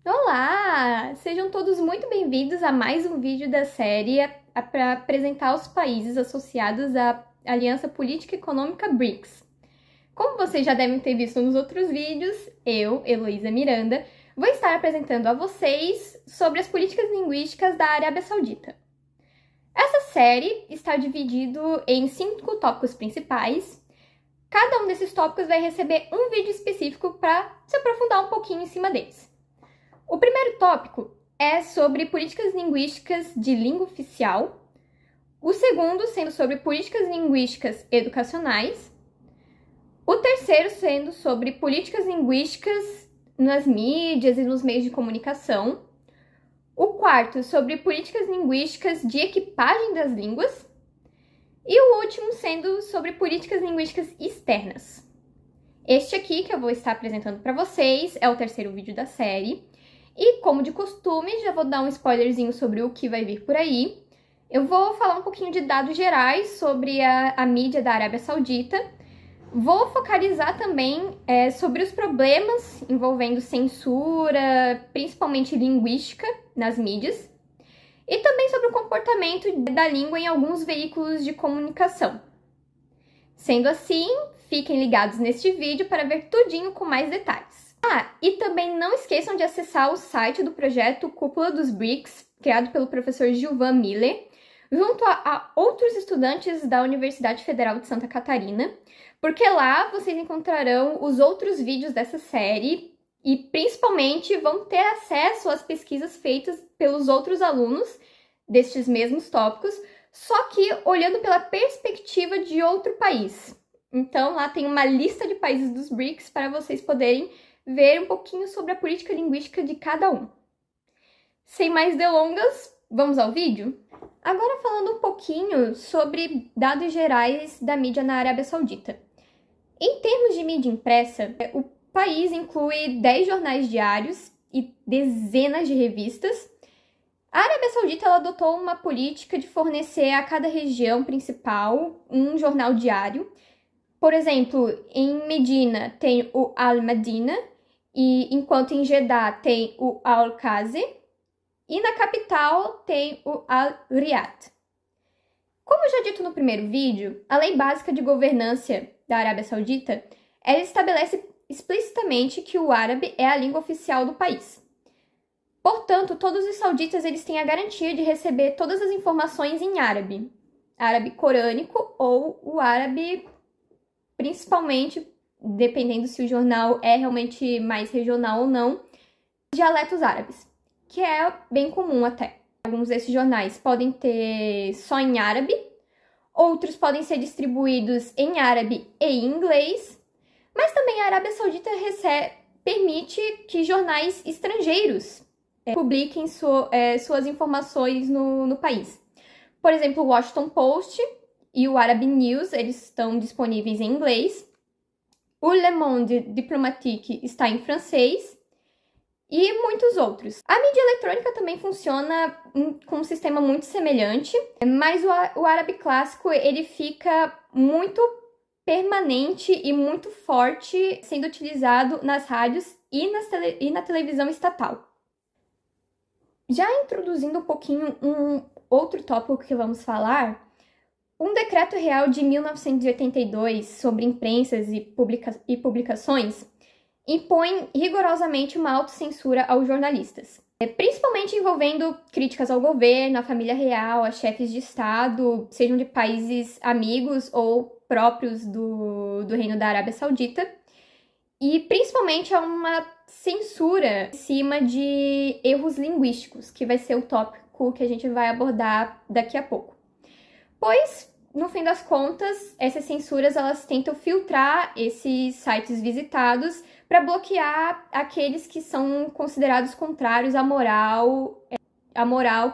Olá! Sejam todos muito bem-vindos a mais um vídeo da série para apresentar os países associados à Aliança Política e Econômica BRICS. Como vocês já devem ter visto nos outros vídeos, eu, Heloísa Miranda, vou estar apresentando a vocês sobre as políticas linguísticas da Arábia Saudita. Essa série está dividida em 5 tópicos principais. Cada um desses tópicos vai receber um vídeo específico para se aprofundar um pouquinho em cima deles. O primeiro tópico é sobre políticas linguísticas de língua oficial, o segundo sendo sobre políticas linguísticas educacionais, o terceiro sendo sobre políticas linguísticas nas mídias e nos meios de comunicação, o quarto sobre políticas linguísticas de equipagem das línguas e o último sendo sobre políticas linguísticas externas. Este aqui que eu vou estar apresentando para vocês é o terceiro vídeo da série. E, como de costume, já vou dar um spoilerzinho sobre o que vai vir por aí. Eu vou falar um pouquinho de dados gerais sobre a mídia da Arábia Saudita. Vou focalizar também sobre os problemas envolvendo censura, principalmente linguística, nas mídias. E também sobre o comportamento da língua em alguns veículos de comunicação. Sendo assim, fiquem ligados neste vídeo para ver tudinho com mais detalhes. E também não esqueçam de acessar o site do projeto Cúpula dos BRICS, criado pelo professor Gilvan Miller, junto a outros estudantes da Universidade Federal de Santa Catarina, porque lá vocês encontrarão os outros vídeos dessa série e principalmente vão ter acesso às pesquisas feitas pelos outros alunos destes mesmos tópicos, só que olhando pela perspectiva de outro país. Então lá tem uma lista de países dos BRICS para vocês poderem ver um pouquinho sobre a política linguística de cada um. Sem mais delongas, vamos ao vídeo? Agora falando um pouquinho sobre dados gerais da mídia na Arábia Saudita. Em termos de mídia impressa, o país inclui 10 jornais diários e dezenas de revistas. A Arábia Saudita ela adotou uma política de fornecer a cada região principal um jornal diário. Por exemplo, em Medina tem o Al-Madina, e enquanto em Jeddah tem o Al-Qazi, e na capital tem o Al-Riyadh. Como já dito no primeiro vídeo, a Lei Básica de Governança da Arábia Saudita, ela estabelece explicitamente que o árabe é a língua oficial do país. Portanto, todos os sauditas eles têm a garantia de receber todas as informações em árabe corânico ou o árabe, principalmente dependendo se o jornal é realmente mais regional ou não, dialetos árabes, que é bem comum até. Alguns desses jornais podem ter só em árabe, outros podem ser distribuídos em árabe e inglês, mas também a Arábia Saudita permite que jornais estrangeiros publiquem suas informações no país. Por exemplo, o Washington Post e o Arab News, eles estão disponíveis em inglês. O Le Monde Diplomatique está em francês e muitos outros. A mídia eletrônica também funciona com um sistema muito semelhante, mas o árabe clássico ele fica muito permanente e muito forte sendo utilizado nas rádios e na televisão estatal. Já introduzindo um pouquinho um outro tópico que vamos falar, um decreto-real de 1982 sobre imprensas e publicações impõe rigorosamente uma autocensura aos jornalistas, principalmente envolvendo críticas ao governo, à família real, a chefes de Estado, sejam de países amigos ou próprios do Reino da Arábia Saudita, e principalmente a uma censura em cima de erros linguísticos, que vai ser o tópico que a gente vai abordar daqui a pouco. Pois, no fim das contas, essas censuras elas tentam filtrar esses sites visitados para bloquear aqueles que são considerados contrários à moral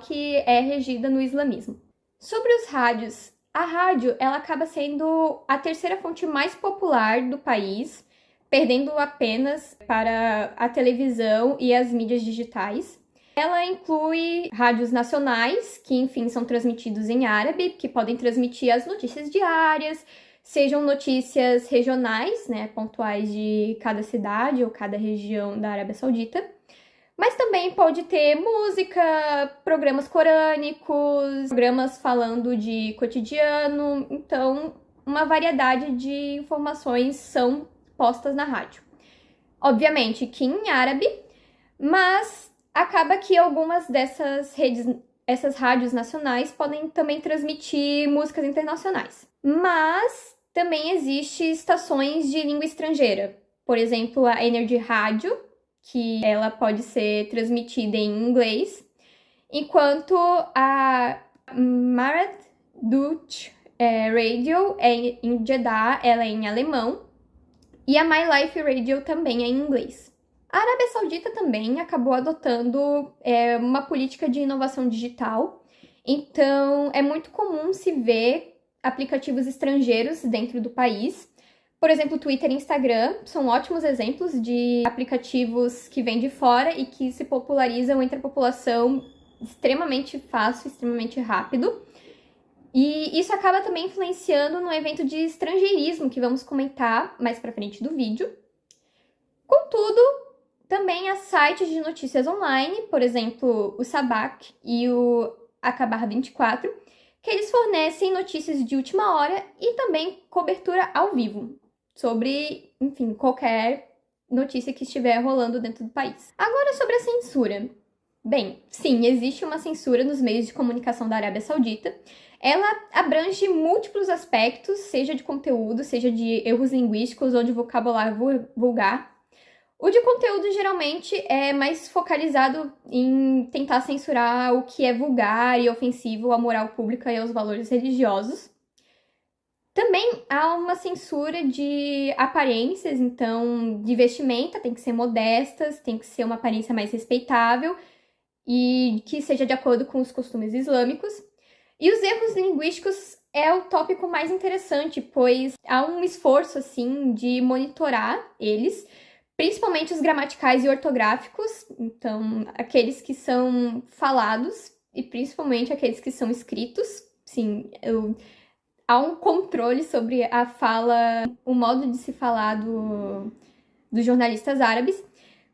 que é regida no islamismo. Sobre os rádios, a rádio ela acaba sendo a terceira fonte mais popular do país, perdendo apenas para a televisão e as mídias digitais. Ela inclui rádios nacionais, que enfim são transmitidos em árabe, que podem transmitir as notícias diárias, sejam notícias regionais, pontuais de cada cidade ou cada região da Arábia Saudita, Mas também pode ter música, programas corânicos, programas falando de cotidiano, então uma variedade de informações são postas na rádio. Obviamente que em árabe, mas acaba que algumas dessas redes, essas rádios nacionais podem também transmitir músicas internacionais. Mas também existem estações de língua estrangeira, por exemplo, a Energy Radio, que ela pode ser transmitida em inglês, enquanto a Marat Dutch Radio em Jeddah, ela é em alemão, e a My Life Radio também é em inglês. A Arábia Saudita também acabou adotando uma política de inovação digital, então é muito comum se ver aplicativos estrangeiros dentro do país. Por exemplo, Twitter e Instagram são ótimos exemplos de aplicativos que vêm de fora e que se popularizam entre a população extremamente fácil, extremamente rápido. E isso acaba também influenciando no evento de estrangeirismo que vamos comentar mais pra frente do vídeo. Contudo, também há sites de notícias online, por exemplo, o Sabaq e o Acabar 24, que eles fornecem notícias de última hora e também cobertura ao vivo sobre, enfim, qualquer notícia que estiver rolando dentro do país. Agora sobre a censura. Bem, sim, existe uma censura nos meios de comunicação da Arábia Saudita. Ela abrange múltiplos aspectos, seja de conteúdo, seja de erros linguísticos ou de vocabulário vulgar. O de conteúdo geralmente é mais focalizado em tentar censurar o que é vulgar e ofensivo à moral pública e aos valores religiosos. Também há uma censura de aparências, então, de vestimenta, tem que ser modestas, tem que ser uma aparência mais respeitável e que seja de acordo com os costumes islâmicos. E os erros linguísticos é o tópico mais interessante, pois há um esforço, assim, de monitorar eles, principalmente os gramaticais e ortográficos, então, aqueles que são falados e principalmente aqueles que são escritos. Sim, há um controle sobre a fala, o modo de se falar dos jornalistas árabes,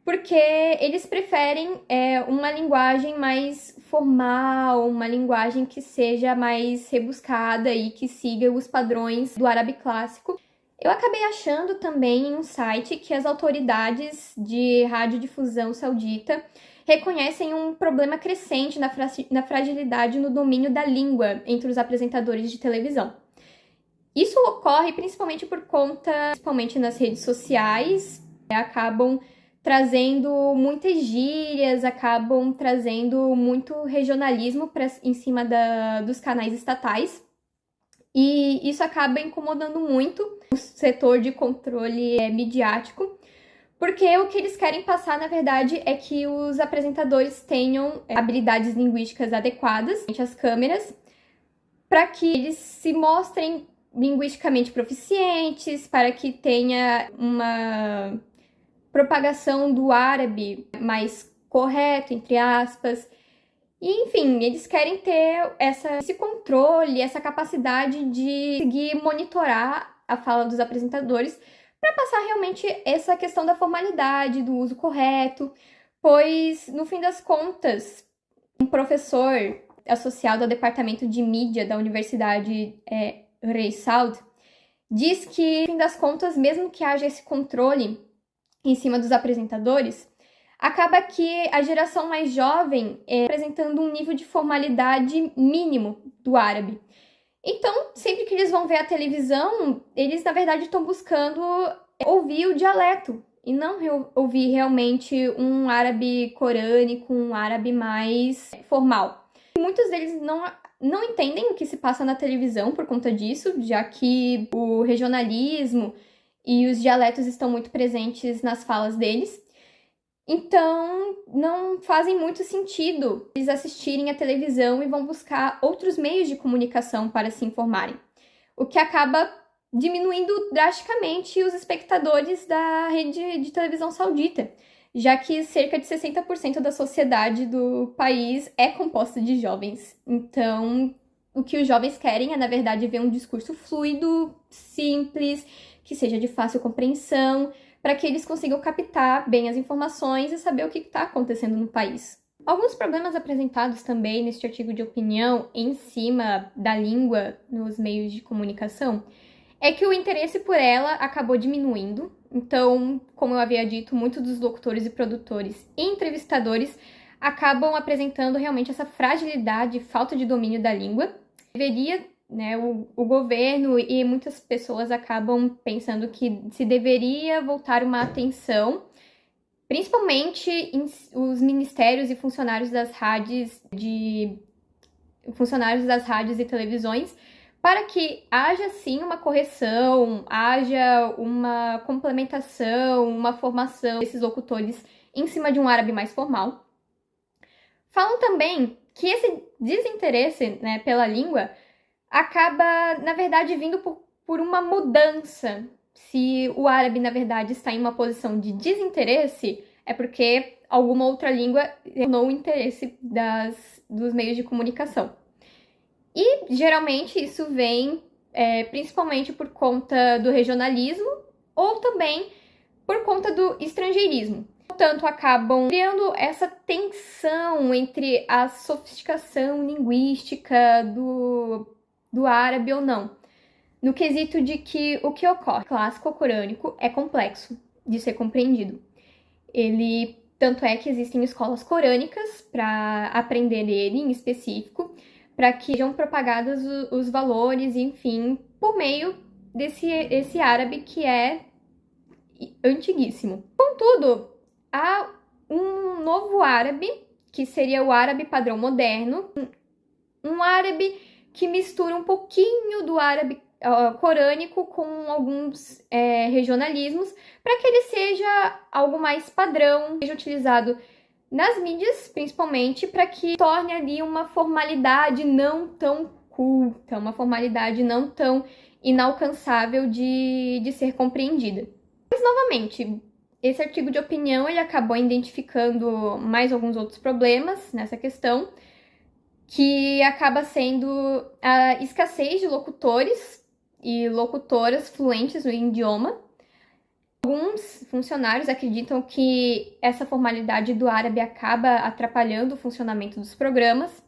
porque eles preferem uma linguagem mais formal, uma linguagem que seja mais rebuscada e que siga os padrões do árabe clássico. Eu acabei achando também em um site que as autoridades de radiodifusão saudita reconhecem um problema crescente na fragilidade no domínio da língua entre os apresentadores de televisão. Isso ocorre principalmente por conta, principalmente nas redes sociais, acabam trazendo muitas gírias, acabam trazendo muito regionalismo em cima dos canais estatais. E isso acaba incomodando muito o setor de controle midiático, porque o que eles querem passar, na verdade, é que os apresentadores tenham habilidades linguísticas adequadas às câmeras, para que eles se mostrem linguisticamente proficientes, para que tenha uma propagação do árabe mais correto, entre aspas. E, enfim, eles querem ter esse controle, essa capacidade de conseguir monitorar a fala dos apresentadores para passar realmente essa questão da formalidade, do uso correto, pois, no fim das contas, um professor associado ao departamento de mídia da Universidade Rei Saud diz que, no fim das contas, mesmo que haja esse controle em cima dos apresentadores, acaba que a geração mais jovem apresentando um nível de formalidade mínimo do árabe. Então, sempre que eles vão ver a televisão, eles, na verdade, estão buscando ouvir o dialeto e não ouvir realmente um árabe corânico, um árabe mais formal. Muitos deles não entendem o que se passa na televisão por conta disso, já que o regionalismo e os dialetos estão muito presentes nas falas deles. Então, não fazem muito sentido eles assistirem a televisão e vão buscar outros meios de comunicação para se informarem, o que acaba diminuindo drasticamente os espectadores da rede de televisão saudita, já que cerca de 60% da sociedade do país é composta de jovens. Então, o que os jovens querem é, na verdade, ver um discurso fluido, simples, que seja de fácil compreensão, para que eles consigam captar bem as informações e saber o que está acontecendo no país. Alguns problemas apresentados também neste artigo de opinião em cima da língua nos meios de comunicação é que o interesse por ela acabou diminuindo. Então, como eu havia dito, muitos dos locutores e produtores e entrevistadores acabam apresentando realmente essa fragilidade e falta de domínio da língua. Deveria, né, o governo e muitas pessoas acabam pensando que se deveria voltar uma atenção, principalmente os ministérios e funcionários das rádios e televisões, para que haja sim uma correção, haja uma complementação, uma formação desses locutores em cima de um árabe mais formal. Falam também que esse desinteresse, né, pela língua acaba, na verdade, vindo por uma mudança. Se o árabe, na verdade, está em uma posição de desinteresse, é porque alguma outra língua tornou o interesse dos meios de comunicação. E, geralmente, isso vem principalmente por conta do regionalismo ou também por conta do estrangeirismo. Portanto, acabam criando essa tensão entre a sofisticação linguística do árabe ou não, no quesito de que o que ocorre no clássico corânico é complexo de ser compreendido. Tanto é que existem escolas corânicas para aprender ele em específico, para que sejam propagados os valores, enfim, por meio desse árabe que é antiguíssimo. Contudo, há um novo árabe, que seria o árabe padrão moderno, um árabe que mistura um pouquinho do árabe corânico com alguns regionalismos, para que ele seja algo mais padrão, seja utilizado nas mídias, principalmente, para que torne ali uma formalidade não tão culta, uma formalidade não tão inalcançável de ser compreendida. Mas, novamente, esse artigo de opinião ele acabou identificando mais alguns outros problemas nessa questão, que acaba sendo a escassez de locutores e locutoras fluentes no idioma. Alguns funcionários acreditam que essa formalidade do árabe acaba atrapalhando o funcionamento dos programas.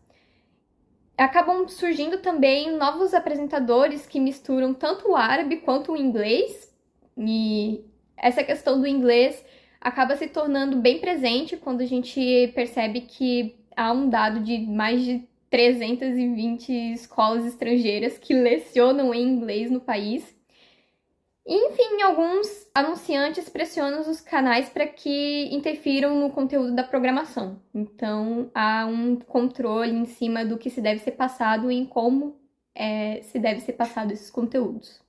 Acabam surgindo também novos apresentadores que misturam tanto o árabe quanto o inglês, e essa questão do inglês acaba se tornando bem presente quando a gente percebe que há um dado de mais de 320 escolas estrangeiras que lecionam em inglês no país. Enfim, alguns anunciantes pressionam os canais para que interfiram no conteúdo da programação. Então, há um controle em cima do que se deve ser passado e em como se deve ser passado esses conteúdos.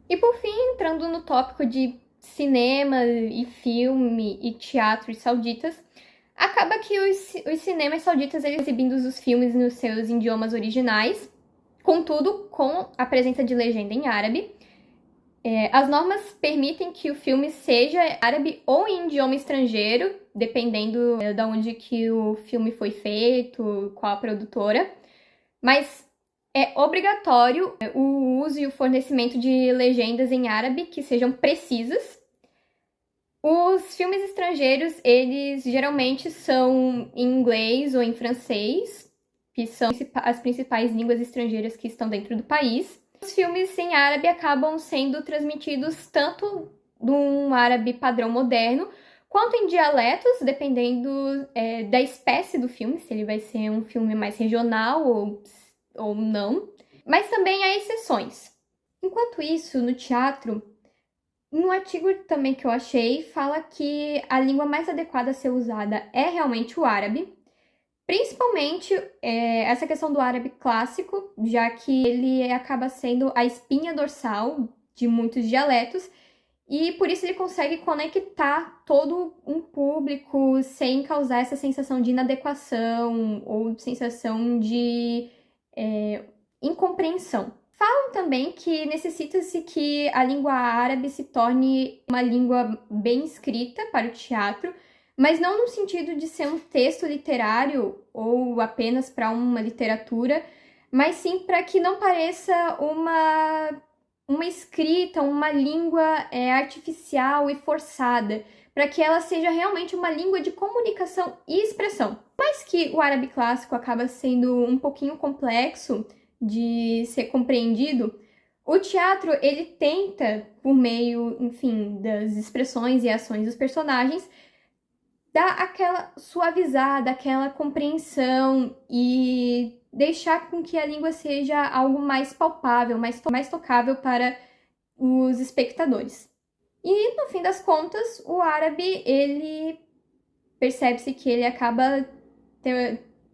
E por fim, entrando no tópico de cinema e filme e teatros sauditas, acaba que os cinemas sauditas eles exibindo os filmes nos seus idiomas originais, contudo, com a presença de legenda em árabe. As normas permitem que o filme seja árabe ou em idioma estrangeiro, dependendo de onde que o filme foi feito, qual a produtora, mas é obrigatório o uso e o fornecimento de legendas em árabe que sejam precisas. Os filmes estrangeiros, eles geralmente são em inglês ou em francês, que são as principais línguas estrangeiras que estão dentro do país. Os filmes em árabe acabam sendo transmitidos tanto de um árabe padrão moderno, quanto em dialetos, dependendo da espécie do filme, se ele vai ser um filme mais regional ou não. Mas também há exceções. Enquanto isso, no teatro, um artigo também que eu achei fala que a língua mais adequada a ser usada é realmente o árabe, principalmente essa questão do árabe clássico, já que ele acaba sendo a espinha dorsal de muitos dialetos e por isso ele consegue conectar todo um público sem causar essa sensação de inadequação ou sensação de incompreensão. Falam também que necessita-se que a língua árabe se torne uma língua bem escrita para o teatro, mas não no sentido de ser um texto literário ou apenas para uma literatura, mas sim para que não pareça uma escrita, uma língua artificial e forçada, para que ela seja realmente uma língua de comunicação e expressão. Mas que o árabe clássico acaba sendo um pouquinho complexo de ser compreendido, o teatro, ele tenta, por meio, enfim, das expressões e ações dos personagens, dar aquela suavizada, aquela compreensão e deixar com que a língua seja algo mais palpável, mais tocável para os espectadores. E, no fim das contas, o árabe, ele percebe-se que ele acaba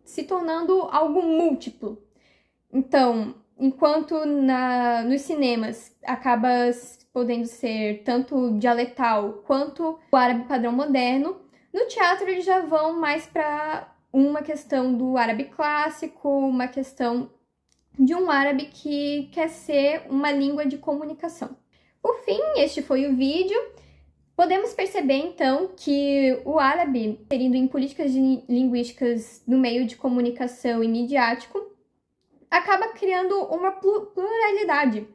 se tornando algo múltiplo. Então, enquanto nos cinemas acaba podendo ser tanto dialetal quanto o árabe padrão moderno, no teatro eles já vão mais para uma questão do árabe clássico, uma questão de um árabe que quer ser uma língua de comunicação. Por fim, este foi o vídeo. Podemos perceber, então, que o árabe, inserido em políticas linguísticas no meio de comunicação e midiático, acaba criando uma pluralidade,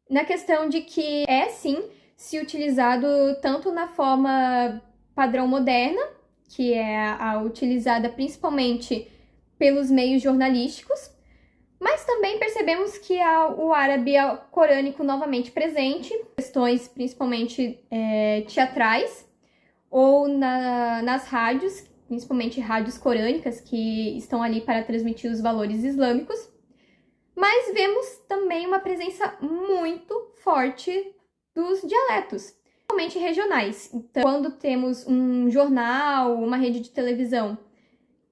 na questão de que é, sim, se utilizado tanto na forma padrão moderna, que é a utilizada principalmente pelos meios jornalísticos, mas também percebemos que o árabe corânico novamente presente, questões principalmente teatrais, ou nas rádios, principalmente rádios corânicas, que estão ali para transmitir os valores islâmicos. Mas vemos também uma presença muito forte dos dialetos, principalmente regionais. Então, quando temos um jornal, uma rede de televisão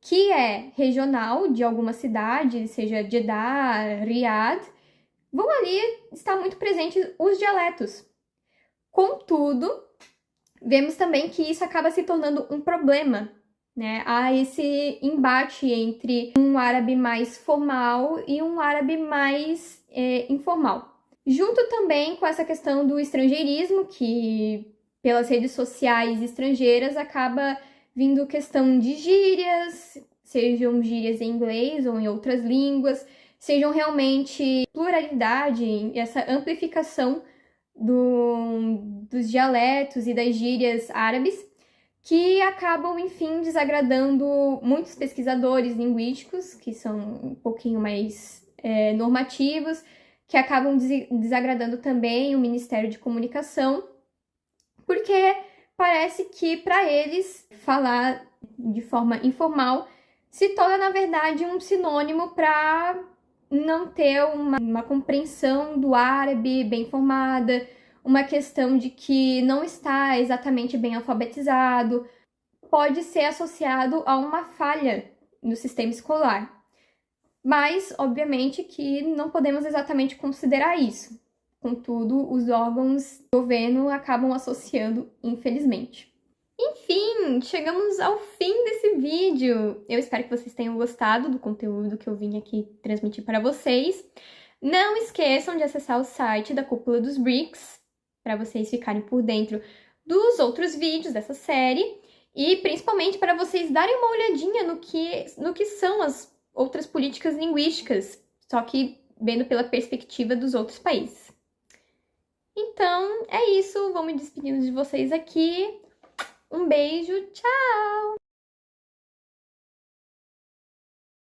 que é regional de alguma cidade, seja Jeddah, Riyadh, vão ali estar muito presentes os dialetos. Contudo, vemos também que isso acaba se tornando um problema, né? Há esse embate entre um árabe mais formal e um árabe mais informal. Junto também com essa questão do estrangeirismo, que pelas redes sociais estrangeiras acaba vindo questão de gírias, sejam gírias em inglês ou em outras línguas, sejam realmente pluralidade, essa amplificação dos dialetos e das gírias árabes, que acabam, enfim, desagradando muitos pesquisadores linguísticos, que são um pouquinho mais normativos, que acabam desagradando também o Ministério de Comunicação, porque parece que para eles falar de forma informal se torna, na verdade, um sinônimo para não ter uma compreensão do árabe bem formada, uma questão de que não está exatamente bem alfabetizado, pode ser associado a uma falha no sistema escolar. Mas, obviamente, que não podemos exatamente considerar isso. Contudo, os órgãos do governo acabam associando, infelizmente. Enfim, chegamos ao fim desse vídeo. Eu espero que vocês tenham gostado do conteúdo que eu vim aqui transmitir para vocês. Não esqueçam de acessar o site da Cúpula dos BRICS, para vocês ficarem por dentro dos outros vídeos dessa série e principalmente para vocês darem uma olhadinha no que são as outras políticas linguísticas, só que vendo pela perspectiva dos outros países. Então, é isso. Vou me despedindo de vocês aqui. Um beijo, tchau!